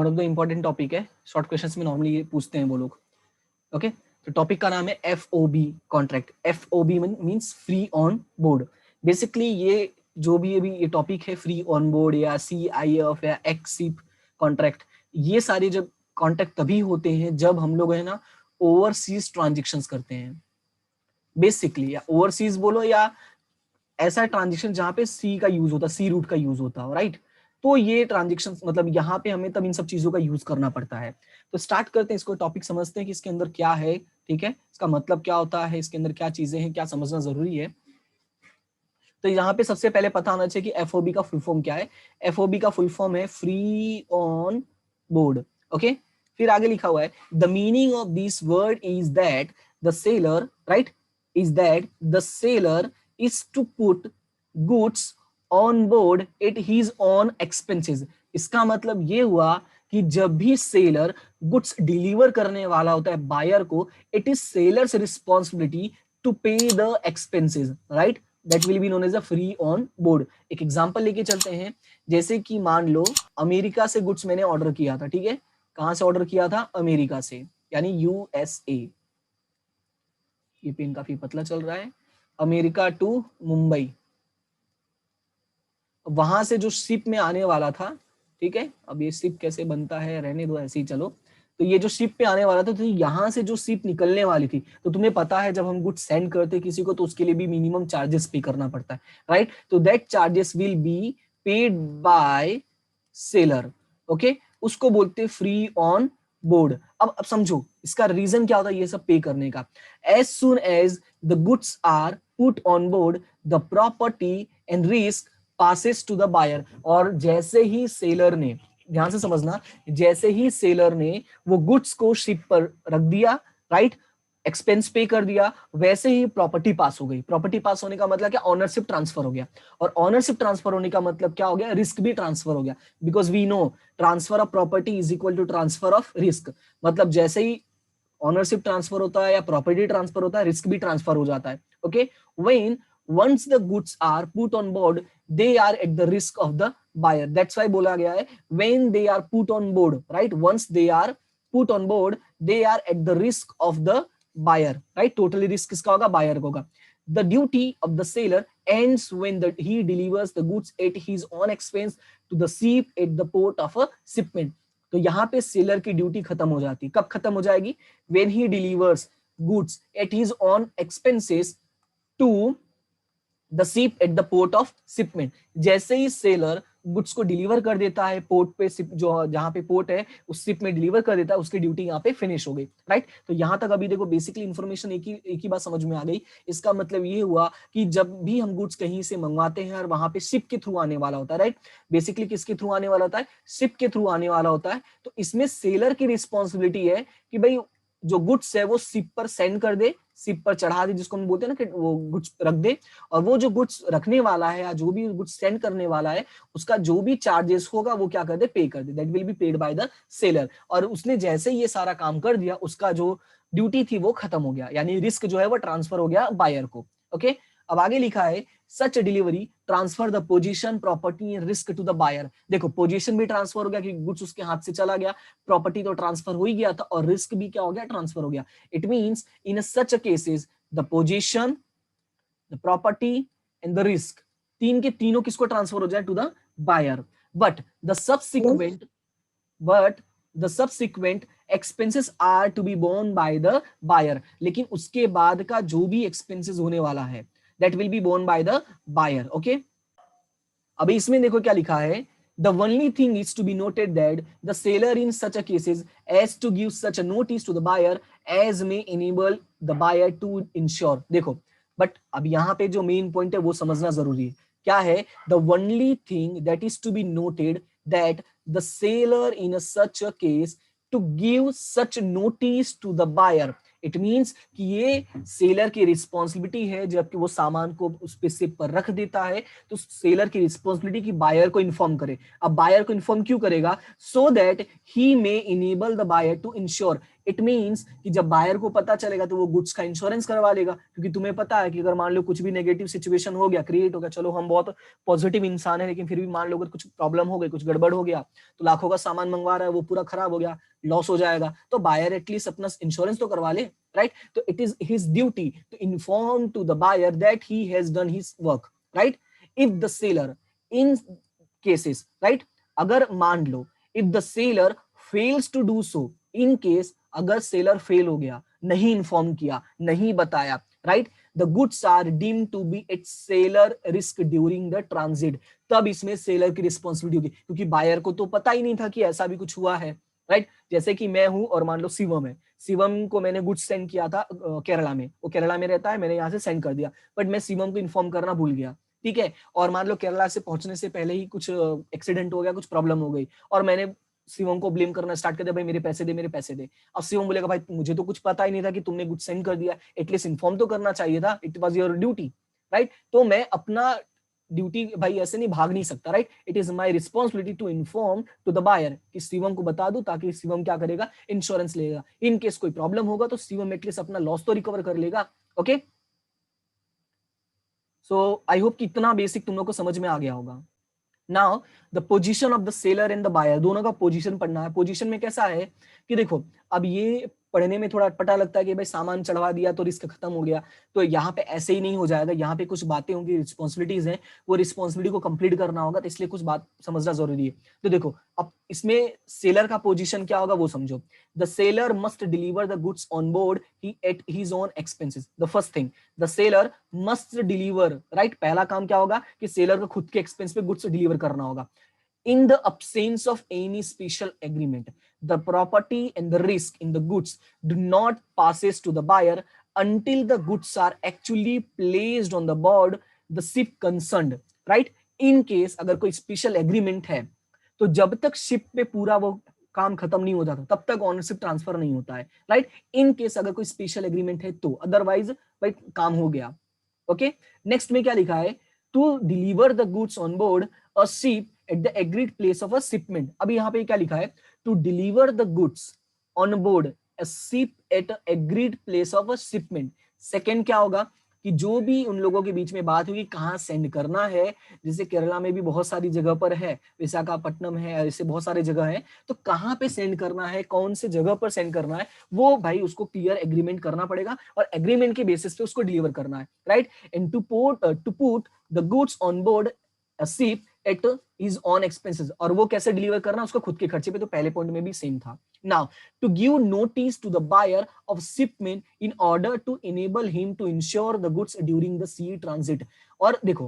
One of the important topic है, short questions में normally ये पूछते हैं वो लोग। ओके, तो टॉपिक का नाम है FOB contract. FOB means free on board. Basically ये जो भी अभी ये टॉपिक है, फ्री ऑन बोर्ड या CIF या एक्सिप कॉन्ट्रैक्ट, ये सारे जब कॉन्ट्रैक्ट तभी होते हैं जब हम लोग है ना ओवरसीज ट्रांजेक्शन्स करते हैं बेसिकली, या ओवरसीज बोलो या ऐसा ट्रांजेक्शन जहां पे सी का यूज होता है, सी रूट का यूज होता है, राइट। तो ये ट्रांजेक्शन मतलब यहाँ पे हमें तब इन सब चीजों का यूज करना पड़ता है। तो स्टार्ट करते हैं, इसको टॉपिक समझते हैं कि इसके अंदर क्या है, ठीक है, इसका मतलब क्या होता है, इसके अंदर क्या चीजें हैं, क्या समझना जरूरी है। तो यहाँ पे सबसे पहले पता होना चाहिए कि FOB का फुल फॉर्म क्या है। FOB का फुल फॉर्म है फ्री ऑन बोर्ड। ओके, फिर आगे लिखा हुआ है the meaning of this word is that the seller, right, is that the seller is to put goods on board at his own expenses। इसका मतलब ये हुआ कि जब भी सेलर गुड्स डिलीवर करने वाला होता है बायर को, it is seller's responsibility to pay the expenses, right, that will be known as a free on board. एक एग्जांपल लेके चलते हैं, जैसे कि मान लो अमेरिका से गुड्स मैंने ऑर्डर किया था, ठीक है, कहां से ऑर्डर किया था, अमेरिका से, यानी USA। ये पेन काफी पतला चल रहा है। अमेरिका टू मुंबई, वहां से जो शिप में आने वाला था, ठीक है, अब ये शिप कैसे बनता है रहने दो ऐसे ही चलो। तो ये जो शिप पे आने वाला था, तो यहाँ से जो शिप निकलने वाली थी, तो तुम्हें पता है जब हम गुड्स सेंड करते किसी को तो उसके लिए भी मिनिमम चार्जेस पे करना पड़ता है, राइट। तो that charges will be paid bye seller. Okay, उसको बोलते फ्री ऑन बोर्ड। अब समझो इसका रीजन क्या होता है ये सब पे करने का। As soon as the goods are put on board the property and risk passes to the buyer. और जैसे ही सेलर ने, ध्यान से समझना, जैसे ही सेलर ने वो गुड्स को शिप पर रख दिया, राइट, एक्सपेंस पे कर दिया, वैसे ही प्रॉपर्टी पास हो गई। प्रॉपर्टी पास होने का मतलब क्या, ऑनरशिप ट्रांसफर हो गया। और ऑनरशिप ट्रांसफर होने का मतलब क्या हो गया, रिस्क भी ट्रांसफर हो गया। Because we know transfer of property is equal to transfer of risk. मतलब जैसे ही ऑनरशिप ट्रांसफर होता है या प्रॉपर्टी ट्रांसफर होता है, रिस्क भी ट्रांसफर हो जाता है। Okay, when once the goods are put on board they are at the risk of the buyer। that's why बोला गया है when they are put on board, right, once they are put on board they are at the risk of the buyer, right। totally risk किसका होगा, buyer का होगा। the duty of the seller ends when he delivers the goods at his own expense to the ship at the port of a shipment। तो यहाँ पे seller की duty खत्म हो जाती है। कब खत्म हो जाएगी, when he delivers goods at his own expenses to the ship at the port of shipment. जैसे ही सेलर गुड्स को डिलीवर कर देता है पोर्ट पे, जो जहां पे पोर्ट है उस शिप में डिलीवर कर देता है, उसकी ड्यूटी यहाँ पे फिनिश हो गई, राइट। तो यहाँ तक अभी देखो बेसिकली इन्फॉर्मेशन एक ही बात समझ में आ गई। इसका मतलब ये हुआ कि जब भी हम गुड्स कहीं से मंगवाते हैं और वहां पे शिप के थ्रू आने वाला होता है, राइट, बेसिकली किसके थ्रू आने वाला होता है, शिप के थ्रू आने वाला होता है। तो इसमें सेलर की रिस्पॉन्सिबिलिटी है कि भाई जो गुड्स है वो शिप पर सेंड कर दे, शिप पर चढ़ा दे, जिसको हम बोलते हैं ना कि वो गुड्स रख दे, और वो जो गुड्स रखने वाला है या जो भी गुड्स सेंड करने वाला है उसका जो भी चार्जेस होगा वो क्या कर दे, पे कर दे, that will be paid by the seller. और उसने जैसे ये सारा काम कर दिया, उसका जो ड्यूटी थी वो खत्म हो गया, यानी रिस्क जो है वो ट्रांसफर हो गया बायर को। ओके, अब आगे लिखा है such delivery transfer the position property and risk to the buyer. देखो पोजीशन भी ट्रांसफर हो गया कि गुड्स उसके हाथ से चला गया, प्रॉपर्टी तो ट्रांसफर हो ही गया था, और रिस्क भी क्या हो गया, ट्रांसफर हो गया। It means in such a cases the position, the property and the risk, तीन के तीनों किसको ट्रांसफर हो जाए, to the buyer. But the subsequent expenses are to be borne by the buyer. लेकिन उसके बाद का जो भी एक्सपेंसेस होने वाला है that will be borne by the buyer. Okay, अभी इसमें देखो क्या लिखा है, the only thing is to be noted that the seller in such a cases as to give such a notice to the buyer as may enable the buyer to ensure। देखो but अब यहाँ पे जो main point है वो समझना जरूरी है। क्या है, the only thing that is to be noted that the seller in such a case to give such notice to the buyer। It means कि ये सेलर की रिस्पॉन्सिबिलिटी है, जबकि वो सामान को उस पे शिप पर रख देता है तो सेलर की रिस्पॉन्सिबिलिटी कि बायर को इन्फॉर्म करे। अब बायर को इन्फॉर्म क्यों करेगा, so that he may enable the buyer to insure, it means कि जब बायर को पता चलेगा तो वो गुड्स का इंश्योरेंस करवा लेगा, क्योंकि तुम्हें पता है कि अगर मान लो कुछ भी नेगेटिव सिचुएशन हो गया, क्रिएट हो गया, चलो हम बहुत पॉजिटिव इंसान है लेकिन फिर भी मान लो अगर कुछ प्रॉब्लम हो गई, कुछ गड़बड़ हो गया, तो लाखों का सामान मंगवा रहा है वो पूरा खराब हो गया, लॉस हो जाएगा, तो बायर एटलीस्ट अपना इंश्योरेंस तो करवा ले, राइट? तो it is his duty to inform to the buyer that he has done his work, right? If the seller in cases, right, अगर मान लो if the seller fails to do so, in case अगर seller fail हो गया, नहीं inform किया, नहीं बताया, right, the goods are deemed to be at seller risk during the transit, तब इसमें सेलर की रिस्पॉन्सिबिलिटी होगी, क्योंकि बायर को तो पता ही नहीं था कि ऐसा भी कुछ हुआ है, राइट? जैसे कि मैं हूं और मान लो शिवम है, शिवम को मैंने गुड्स सेंड किया था केरला में, वो केरला में रहता है, मैंने यहाँ से सेंड कर दिया, बट मैं शिवम को इन्फॉर्म करना भूल गया, ठीक है? और मान लो केरला से पहुंचने से पहले ही कुछ एक्सीडेंट हो गया, कुछ प्रॉब्लम हो गई, और मैंने शिवम को ब्लेम करना स्टार्ट कर दिया, भाई मेरे पैसे दे, मेरे पैसे दे। अब शिवम बोलेगा भाई मुझे तो कुछ पता ही नहीं था कि तुमने कुछ सेंड कर दिया, एटलीस्ट इन्फॉर्म तो करना चाहिए था, it was your duty, right? तो मैं अपना ड्यूटी भाई ऐसे नहीं भाग नहीं सकता, right? It is my responsibility to inform to the buyer, कि शिवम को बता दूं ताकि शिवम क्या करेगा, इंश्योरेंस लेगा, इन केस कोई प्रॉब्लम होगा तो शिवम एटलीस्ट अपना लॉस तो रिकवर कर लेगा। ओके, सो आई होप कि इतना बेसिक तुम लोग को समझ में आ गया होगा। Now the position of the seller and the buyer, दोनों का पोजीशन पढ़ना है। पोजीशन में कैसा है कि देखो, अब ये पढ़ने में थोड़ा अटपटा लगता है कि भाई सामान चढ़वा दिया तो रिस्क खत्म हो गया, तो यहाँ पे ऐसे ही नहीं हो जाएगा, यहाँ पे कुछ बातें होंगी, रिस्पॉन्सिबिलिटीज हैं, वो रिस्पॉन्सिबिलिटी को कंप्लीट करना होगा, तो इसलिए कुछ बात समझना जरूरी है। तो देखो, अब इसमें सेलर का पोजीशन क्या होगा वो समझो। The seller must deliver the goods on board he at his own expenses. The first thing, the seller must deliver, right? पहला काम क्या होगा कि सेलर को खुद के एक्सपेंस पे गुड्स डिलीवर करना होगा। In the absence of any special agreement, the property and the risk in the goods do not passes to the buyer until the goods are actually placed on the board the ship concerned, right? In case अगर कोई special agreement है तो जब तक ship पे पूरा वो काम खत्म नहीं हो जाता तब तक ऑनरशिप ट्रांसफर नहीं होता है, राइट? इन केस अगर कोई स्पेशल एग्रीमेंट है तो, अदरवाइज भाई काम हो गया। ओके, नेक्स्ट में क्या लिखा है? To deliver the goods on board a ship at the agreed place of a shipment. अभी यहाँ पे क्या लिखा है? To deliver the goods on board a ship at agreed place of a shipment. Second क्या होगा कि जो भी उन लोगों के बीच में बात हुई कहाँ सेंड करना है, जैसे केरला में भी बहुत सारी जगह पर है, विशाखापट्टनम है, ऐसे बहुत सारे जगह है, तो कहाँ पे सेंड करना है, कौन से जगह पर सेंड करना है, वो भाई उसको क्लियर एग्रीमेंट करना पड़ेगा और एग्रीमेंट के बेसिस पे उसको डिलीवर करना है, right? And to put the goods on board a ship at his own expenses, और वो कैसे डिलीवर करना, उसको खुद के खर्चे पे, तो पहले पॉइंट में भी सेम था। Now to give notice to the buyer of shipment in order to enable him to insure the goods during the sea transit. और देखो,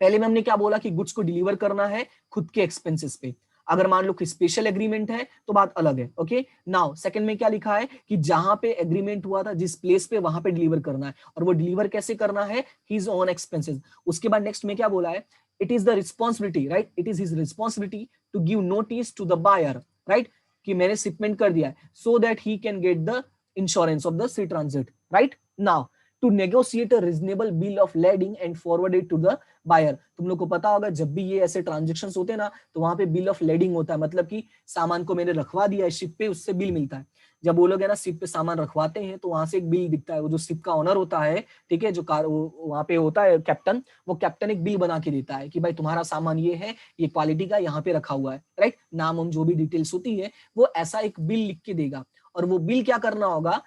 पहले में हमने क्या बोला कि गुड्स को डिलीवर करना है खुद के एक्सपेंसेस पे, अगर मान लो कि स्पेशल एग्रीमेंट है तो बात अलग है। ओके, नाउ सेकंड में क्या लिखा है कि जहां पे एग्रीमेंट हुआ था, जिस प्लेस पे, वहां पे डिलीवर करना है, और वो डिलीवर कैसे करना है? His own expenses. उसके बाद नेक्स्ट में क्या बोला है? It is the responsibility, right? It is his responsibility to give notice to the buyer, right, कि मैंने शिपमेंट कर दिया है, so that he can get the insurance of the sea transit, right? Now to negotiate a reasonable bill of lading and forward it to the buyer. तुम लोग को पता होगा जब भी ये ऐसे ट्रांजेक्शंस होते हैं ना, तो वहां पे बिल ऑफ लेडिंग होता है, मतलब कि सामान को मैंने रखवा दिया है शिप पे, उससे बिल मिलता है। जब वो लोग है ना शिप पे सामान रखवाते हैं तो वहां से एक बिल दिखता है, वो जो शिप का ऑनर होता है, ठीक है, जो कार वहां पे होता है कैप्टन, वो कैप्टन एक बिल बना के देता है कि भाई तुम्हारा सामान ये है, ये क्वालिटी का, यहाँ पे रखा हुआ है, राइट? नाम हम जो भी डिटेल्स होती है वो ऐसा एक बिल लिख के देगा, और वो बिल क्या करना होगा?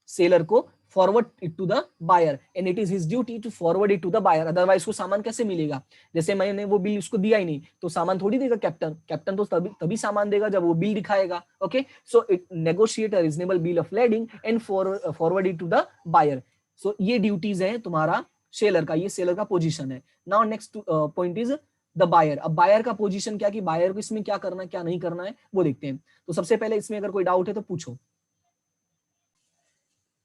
सेलर को forward it to the buyer, and it is his duty to forward it to the buyer, otherwise को सामान कैसे मिलेगा? जैसे मैंने वो बिल उसको दिया ही नहीं तो सामान थोड़ी देगा कैप्टन, कैप्टन तो तभी सामान देगा जब वो बिल दिखाएगा। Okay, so it negotiate a reasonable bill of lading and forward it to the buyer. So ये ड्यूटीज है तुम्हारा सेलर का, ये सेलर का पोजीशन है। Now next point is the buyer. अब बायर का पोजीशन क्या, कि बायर को इसमें क्या करना है, क्या नहीं करना है, वो देखते हैं। तो सबसे पहले इसमें अगर कोई डाउट है तो पूछो।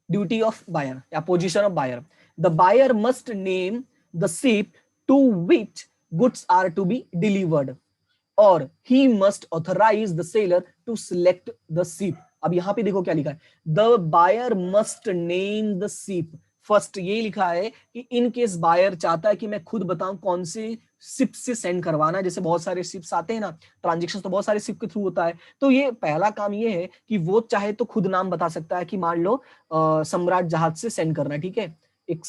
Duty of buyer या position of buyer. The buyer must name the ship to which goods are to be delivered, or he must authorize the seller to select the ship. अब यहां पे देखो क्या लिखा है, the buyer must name the ship, first ये लिखा है कि इन केस बायर चाहता है कि मैं खुद बताऊं कौन से शिप से सेंड करवाना है, जैसे बहुत सारे शिप्स आते हैं ना, ट्रांजेक्शन तो बहुत सारे शिप के थ्रू होता है, तो ये पहला काम ये है कि वो चाहे तो खुद नाम बता सकता है कि मान लो सम्राट जहाज से सेंड करना है, ठीक है, एक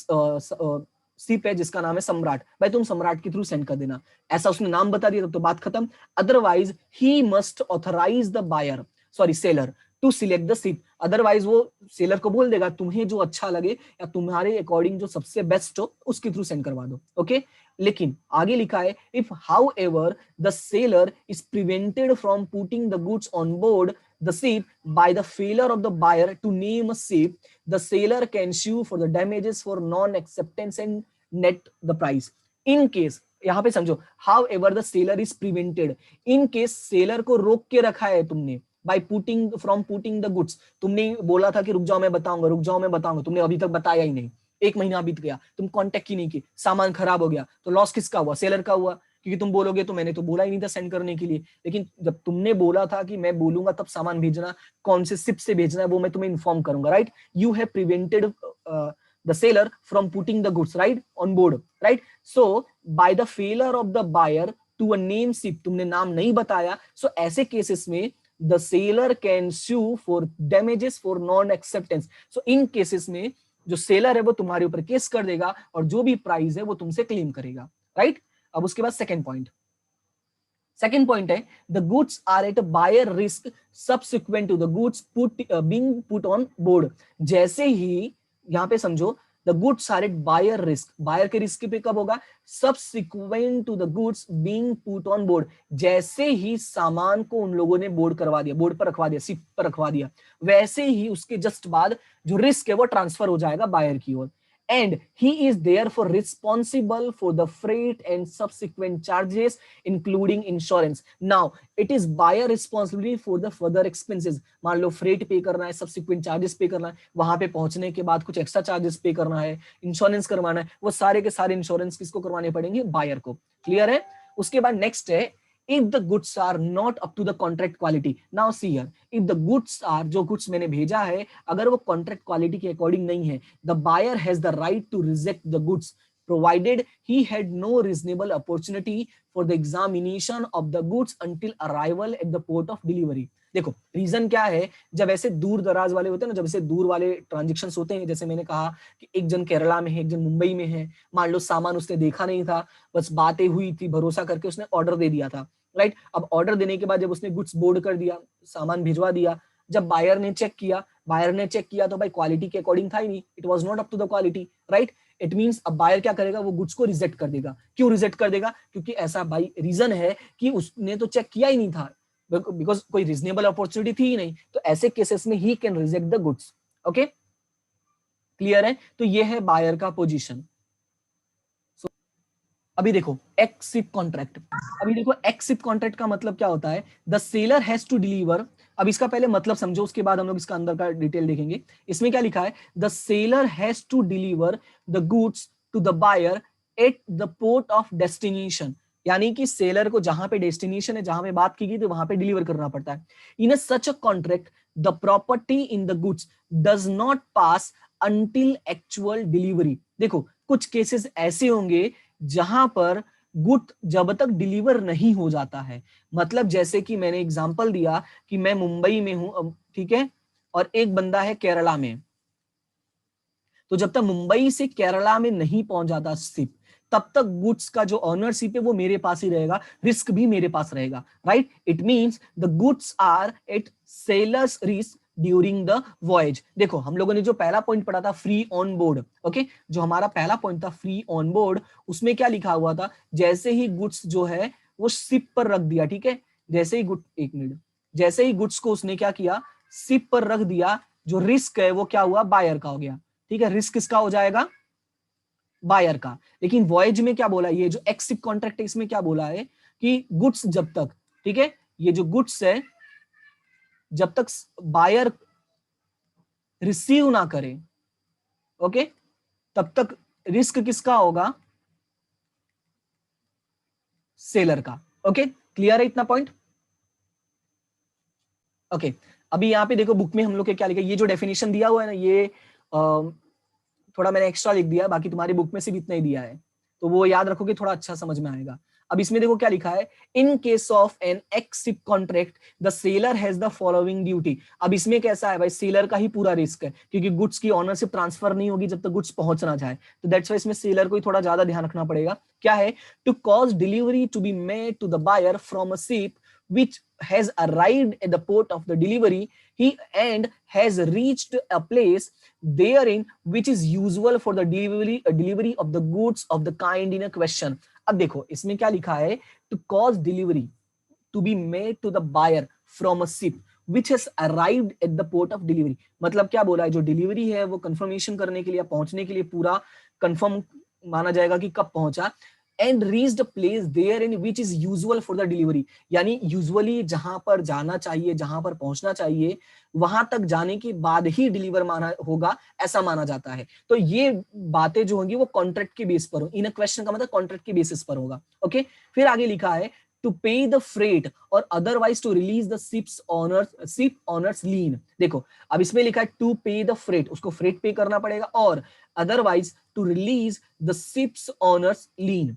शिप है जिसका नाम है सम्राट, भाई तुम सम्राट के थ्रू सेंड कर देना, ऐसा उसने नाम बता दिया तो बात खत्म। Otherwise he must authorize the buyer, sorry seller, to select the ship, otherwise वो सेलर को बोल देगा तुम्हें जो अच्छा लगे या तुम्हारे अकॉर्डिंग जो सबसे बेस्ट हो उसके थ्रू सेंड करवा दो, ओके। लेकिन आगे लिखा है if how ever the seller is prevented from putting the goods on board the ship by the failure of the buyer to name a ship, the seller can sue for the damages for non-acceptance and net the price. In case, यहां पे समझो, however the seller is prevented, in case seller को रोक के रखा है तुमने by putting from putting the goods, तुमने बोला था कि रुक जाओ मैं बताऊंगा, रुक जाओ मैं बताऊंगा, तुमने अभी तक बताया ही नहीं, एक महीना बीत गया, तुम कांटेक्ट ही नहीं की, सामान खराब हो गया, तो लॉस किसका हुआ? सेलर का हुआ, क्योंकि तुम बोलोगे तो मैंने तो बोला ही नहीं था सेंड करने के लिए, लेकिन जब तुमने बोला था कि मैं बोलूंगा तब सामान भेजना, कौन से शिप से भेजना है वो मैं तुम्हें इन्फॉर्म करूंगा, right? You have prevented the seller from putting the goods right on board, right? So by the failure of the buyer to a name ship, तुमने नाम नहीं बताया, सो ऐसे केसेस में the seller can sue for damages for non acceptance, so in cases में जो seller है वो तुम्हारे ऊपर केस कर देगा और जो भी प्राइस है वो तुमसे क्लेम करेगा, राइट? अब उसके बाद सेकंड पॉइंट है the goods are at buyer risk subsequent to the goods being put on board, जैसे ही यहां पे समझो the goods are at buyer risk, buyer के रिस्क पे कब होगा? Subsequent to the goods being put on board, जैसे ही सामान को उन लोगों ने बोर्ड करवा दिया, बोर्ड पर रखवा दिया, शिप पर रखवा दिया, वैसे ही उसके जस्ट बाद जो रिस्क है वो ट्रांसफर हो जाएगा बायर की ओर, and he is therefore responsible for the freight and subsequent charges including insurance. Now it is buyer responsibility for the further expenses, मान लो फ्रेट पे करना है, subsequent charges पे करना है, वहां पे पहुंचने के बाद कुछ एक्स्ट्रा चार्जेस पे करना है, इंश्योरेंस करवाना है, वो सारे के सारे इंश्योरेंस किसको करवाने पड़ेंगे? बायर को, क्लियर है? उसके बाद नेक्स्ट है if the goods are not up to the contract quality, now see here, if the goods are, जो goods मैंने भेजा है अगर वो contract quality के according नहीं है, the buyer has the right to reject the goods provided he had no reasonable opportunity for the examination of the goods until arrival at the port of delivery. देखो reason क्या है, जब ऐसे दूर दराज वाले होते हैं ना, जब ऐसे दूर वाले ट्रांजेक्शन होते हैं, जैसे मैंने कहा कि एक जन केरला में है, एक जन मुंबई में है, मान लो सामान उसने देखा नहीं था, बस बातें हुई थी, भरोसा करके उसने ऑर्डर दे दिया था, राइट? अब ऑर्डर देने के बाद जब उसने गुड्स बोर्ड कर दिया, सामान भिजवा दिया, जब बायर ने चेक किया तो भाई क्वालिटी के अकॉर्डिंग था ही नहीं, it was not up to the quality, right? It means अब बायर क्या करेगा? वो गुड्स को रिजेक्ट कर देगा। क्यों रिजेक्ट कर देगा? क्योंकि ऐसा भाई रीजन है कि उसने तो चेक किया ही नहीं था, बिकॉज कोई रीजनेबल अपॉर्चुनिटी थी ही नहीं, तो ऐसे केसेस में he can reject the goods. Okay, clear है? तो ये है बायर का पोजीशन। अभी देखो एक्सिप कॉन्ट्रैक्ट, अभी देखो एक्सिप कॉन्ट्रैक्ट का मतलब क्या होता है? The seller has to deliver, अब इसका पहले मतलब समझो, उसके बाद हम लोग इसका अंदर का डिटेल देखेंगे। इसमें क्या लिखा है? The seller has to deliver the goods to the buyer at the port of destination, यानी कि सेलर को जहां पे डेस्टिनेशन है, जहां पे बात की गई तो वहां पे डिलीवर करना पड़ता है। In such a contract the property in the goods does not pass until actual delivery. देखो कुछ केसेस ऐसे होंगे जहां पर गुड जब तक डिलीवर नहीं हो जाता है, मतलब जैसे कि मैंने एग्जांपल दिया कि मैं मुंबई में हूं, ठीक है, और एक बंदा है केरला में, तो जब तक मुंबई से केरला में नहीं पहुंच जाता शिप, तब तक गुड्स का जो ऑनरशिप है वो मेरे पास ही रहेगा, रिस्क भी मेरे पास रहेगा, right? It means the goods are at seller's risk during the voyage. देखो हम लोगों ने जो पहला पॉइंट पढ़ा था फ्री ऑन बोर्ड, ओके, जो हमारा पहला पॉइंट था फ्री ऑन बोर्ड, उसमें क्या लिखा हुआ था? जैसे ही गुड्स जो है वो शिप पर रख दिया, ठीक है, जैसे ही एक मिनट, जैसे ही गुड्स को उसने क्या किया? शिप पर रख दिया, जो रिस्क है वो क्या हुआ? बायर का हो गया, ठीक है, रिस्क किसका हो जाएगा? बायर का। लेकिन वॉयज में क्या बोला? ये जो एक्सिप कॉन्ट्रैक्ट है इसमें क्या बोला है कि गुड्स जब तक, ठीक है, ये जो गुड्स है जब तक बायर रिसीव ना करे, ओके, तब तक रिस्क किसका होगा? सेलर का। ओके, क्लियर है इतना पॉइंट? ओके, अभी यहां पे देखो बुक में हम लोग के क्या लिखा है, ये जो डेफिनेशन दिया हुआ है ना, ये थोड़ा मैंने एक्स्ट्रा लिख दिया, बाकी तुम्हारी बुक में सिर्फ इतना ही दिया है, तो वो याद रखोगे, थोड़ा अच्छा समझ में आएगा। अब इसमें देखो क्या लिखा है, in case of an ex ship contract the seller has the following duty. अब इसमें कैसा है भाई, सेलर का ही पूरा रिस्क है, क्योंकि गुड्स की ऑनरशिप ट्रांसफर नहीं होगी जब तक गुड्स पहुंच ना जाए, तो दैट्स वाई इसमें सेलर को ही थोड़ा ज्यादा ध्यान रखना पड़ेगा। क्या है, to cause delivery to be made to the buyer from a ship which has arrived at the port of the delivery he and has reached a place therein which is usual for the delivery of the goods of the kind in a question। अब देखो इसमें क्या लिखा है, to cause delivery to be made to the buyer from a ship which has arrived at the port of delivery। मतलब क्या बोला है, जो डिलीवरी है वो कंफर्मेशन करने के लिए, पहुंचने के लिए पूरा कंफर्म माना जाएगा कि कब पहुंचा, and reached place there in which is usual for the delivery, यानी यूजुअली जहां पर जाना चाहिए, जहां पर पहुंचना चाहिए, वहां तक जाने के बाद ही डिलीवर माना होगा, ऐसा माना जाता है। तो ये बातें जो होंगी वो कॉन्ट्रैक्ट के बेस पर हो, इन अ क्वेश्चन का मतलब कॉन्ट्रैक्ट के बेसिस पर होगा। ओके, फिर आगे लिखा है टू पे द फ्रेट और otherwise to release the ship owner's lien. देखो अब इसमें लिखा है टू पे द फ्रेट, उसको फ्रेट पे करना पड़ेगा, और otherwise to release the ship's owner's lien,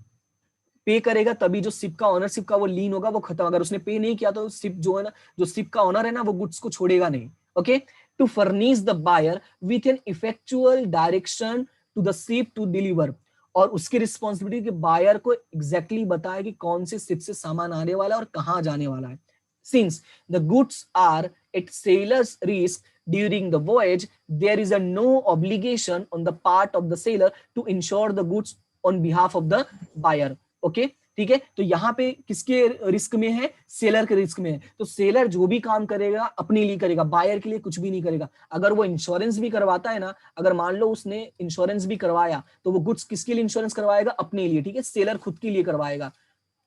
pay करेगा तभी जो शिप का ऑनरशिप का वो लीन होगा वो खत्म, अगर उसने पे नहीं किया तो शिप जो है ना, जो शिप का ऑनर है ना, वो गुड्स को छोड़ेगा नहीं। Okay, to furnish the buyer with an effectual direction to the ship to deliver, और उसकी रिस्पॉन्सिबिलिटी के बायर को एग्जैक्टली बताए कि कौन से शिप से सामान आने वाला है और कहां जाने वाला है। Since the goods are at seller's risk during the voyage, there is a no obligation on the part of the seller to insure the goods on behalf of the buyer. Okay, ठीक है, तो यहाँ पे किसके risk में है, seller के risk में है। तो सेलर जो भी काम करेगा अपने लिए करेगा, बायर के लिए कुछ भी नहीं करेगा। अगर वो इंश्योरेंस भी करवाता है ना, अगर मान लो उसने इंश्योरेंस भी करवाया, तो वो गुड्स किसके लिए इंश्योरेंस करवाएगा, अपने लिए, ठीक है, सेलर खुद के लिए करवाएगा।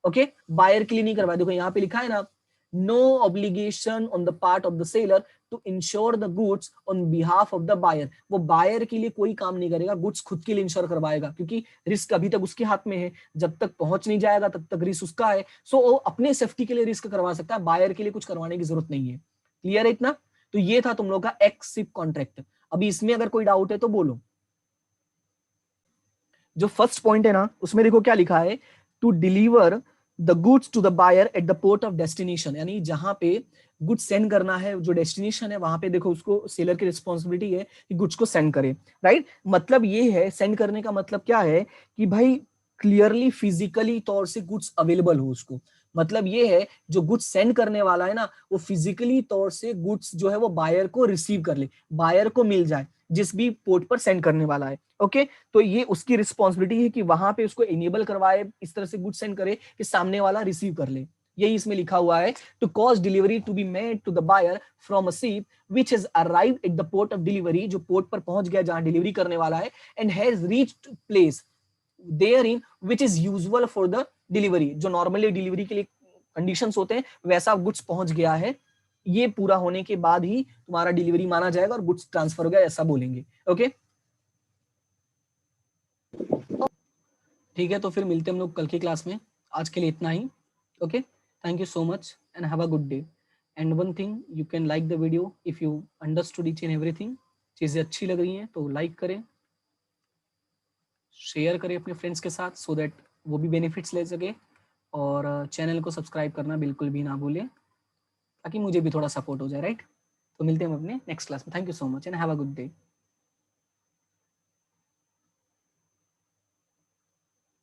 ओके, बायर के लिए नहीं करवाया। देखो यहाँ पे लिखा है ना, no obligation on the part of the seller to insure the goods on behalf of the buyer, वो बायर के लिए कोई काम नहीं करेगा, गुड्स खुद के लिए इंश्योर करवाएगा, क्योंकि रिस्क अभी तक उसके हाथ में है, जब तक पहुंच नहीं जाएगा तब तक रिस्क उसका है। सो वो अपने सेफ्टी के लिए रिस्क करवा सकता है, बायर के लिए कुछ करवाने की जरूरत नहीं है। क्लियर है इतना? तो ये था तुम लोग का एक्स शिप कॉन्ट्रैक्ट। अभी इसमें अगर कोई डाउट है तो बोलो। जो फर्स्ट पॉइंट है ना, उसमें देखो क्या लिखा है, to deliver the goods to the buyer at the port of destination, यानी जहां पे गुड्स सेंड करना है, जो डेस्टिनेशन है वहां पे देखो उसको सेलर की रिस्पॉन्सिबिलिटी है कि गुड्स को सेंड करे, राइट। मतलब ये है, सेंड करने का मतलब क्या है कि भाई क्लियरली फिजिकली तौर से गुड्स अवेलेबल हो उसको। मतलब ये है, जो गुड्स सेंड करने वाला है ना, वो फिजिकली तौर से गुड्स जो है वो बायर को रिसीव कर ले, बायर को मिल जाए, जिस भी पोर्ट पर सेंड करने वाला है। ओके, तो ये उसकी रिस्पॉन्सिबिलिटी है कि वहां पे उसको इनेबल करवाए, इस तरह से गुड सेंड करे कि सामने वाला रिसीव कर ले। यही इसमें लिखा हुआ है, to cause delivery to be made to the buyer from a ship which has arrived at the port of delivery, जो पोर्ट पर पहुंच गया जहां डिलीवरी करने वाला है, and has reached place therein which is usual for the delivery, जो normally delivery के लिए कंडीशंस होते हैं वैसा गुड्स पहुंच गया है। ये पूरा होने के बाद ही तुम्हारा डिलीवरी माना जाएगा और गुड्स ट्रांसफर हो गया, ऐसा बोलेंगे। ओके, ठीक है, तो फिर मिलते हैं हम लोग कल की क्लास में। आज के लिए इतना ही। Okay, thank you so much and have a good day. And one thing, you can like the video if you understood each and everything. चीज़ें अच्छी लग रही हैं तो लाइक करें, शेयर करें अपने फ्रेंड्स के साथ, सो दैट वो भी बेनिफिट्स ले सके, और चैनल को सब्सक्राइब करना बिल्कुल भी ना भूलें, ताकि मुझे भी थोड़ा सपोर्ट हो जाए, राइट। तो मिलते हैं हम अपने नेक्स्ट क्लास में। Thank you so much and have a good day.